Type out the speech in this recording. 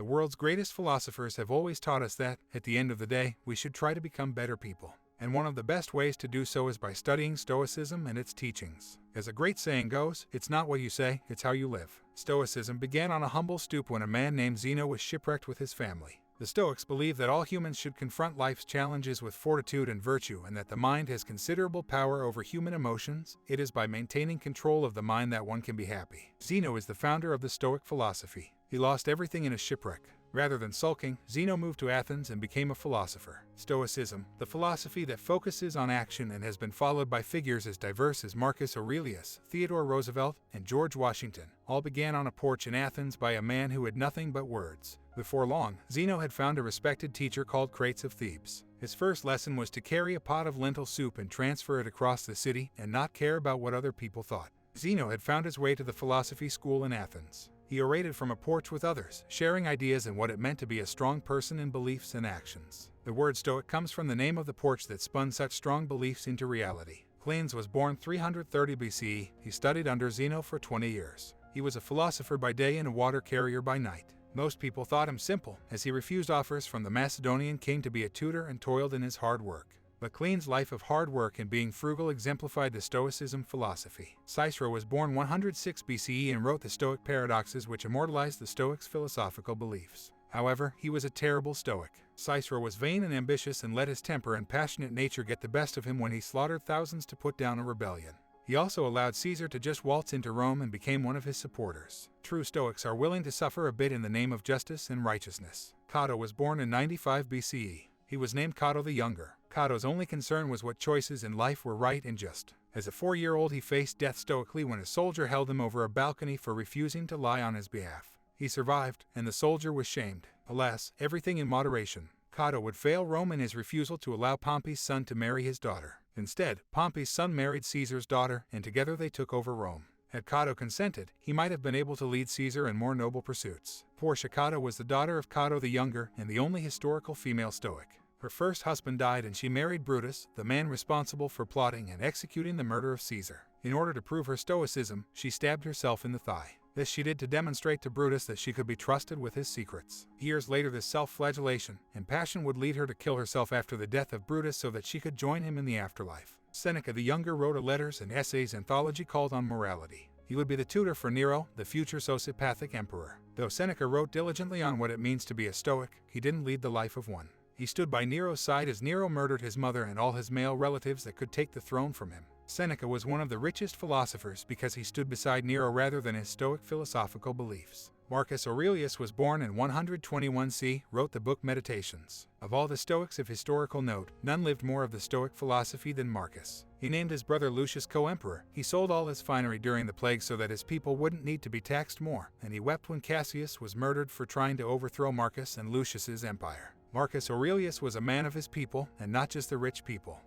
The world's greatest philosophers have always taught us that, at the end of the day, we should try to become better people. And one of the best ways to do so is by studying Stoicism and its teachings. As a great saying goes, it's not what you say, it's how you live. Stoicism began on a humble stoop when a man named Zeno was shipwrecked with his family. The Stoics believe that all humans should confront life's challenges with fortitude and virtue, and that the mind has considerable power over human emotions. It is by maintaining control of the mind that one can be happy. Zeno is the founder of the Stoic philosophy. He lost everything in a shipwreck. Rather than sulking, Zeno moved to Athens and became a philosopher. Stoicism, the philosophy that focuses on action and has been followed by figures as diverse as Marcus Aurelius, Theodore Roosevelt, and George Washington, all began on a porch in Athens by a man who had nothing but words. Before long, Zeno had found a respected teacher called Crates of Thebes. His first lesson was to carry a pot of lentil soup and transfer it across the city and not care about what other people thought. Zeno had found his way to the philosophy school in Athens. He orated from a porch with others, sharing ideas and what it meant to be a strong person in beliefs and actions. The word Stoic comes from the name of the porch that spun such strong beliefs into reality. Cleans was born 330 BCE. He studied under Zeno for 20 years. He was a philosopher by day and a water carrier by night. Most people thought him simple, as he refused offers from the Macedonian king to be a tutor and toiled in his hard work. But Clean's life of hard work and being frugal exemplified the Stoicism philosophy. Cicero was born 106 BCE and wrote the Stoic paradoxes, which immortalized the Stoics' philosophical beliefs. However, he was a terrible Stoic. Cicero was vain and ambitious and let his temper and passionate nature get the best of him when he slaughtered thousands to put down a rebellion. He also allowed Caesar to just waltz into Rome and became one of his supporters. True Stoics are willing to suffer a bit in the name of justice and righteousness. Cato was born in 95 BCE. He was named Cato the Younger. Cato's only concern was what choices in life were right and just. As a 4-year-old, he faced death stoically when a soldier held him over a balcony for refusing to lie on his behalf. He survived, and the soldier was shamed. Alas, everything in moderation. Cato would fail Rome in his refusal to allow Pompey's son to marry his daughter. Instead, Pompey's son married Caesar's daughter, and together they took over Rome. Had Cato consented, he might have been able to lead Caesar in more noble pursuits. Portia Cato was the daughter of Cato the Younger and the only historical female Stoic. Her first husband died and she married Brutus, the man responsible for plotting and executing the murder of Caesar. In order to prove her stoicism, she stabbed herself in the thigh. This she did to demonstrate to Brutus that she could be trusted with his secrets. Years later, this self-flagellation and passion would lead her to kill herself after the death of Brutus so that she could join him in the afterlife. Seneca the Younger wrote a letters and essays anthology called On Morality. He would be the tutor for Nero, the future sociopathic emperor. Though Seneca wrote diligently on what it means to be a Stoic, he didn't lead the life of one. He stood by Nero's side as Nero murdered his mother and all his male relatives that could take the throne from him. Seneca was one of the richest philosophers because he stood beside Nero rather than his Stoic philosophical beliefs. Marcus Aurelius was born in 121 CE, wrote the book Meditations. Of all the Stoics of historical note, none lived more of the Stoic philosophy than Marcus. He named his brother Lucius co-emperor. He sold all his finery during the plague so that his people wouldn't need to be taxed more, and he wept when Cassius was murdered for trying to overthrow Marcus and Lucius's empire. Marcus Aurelius was a man of his people, and not just the rich people.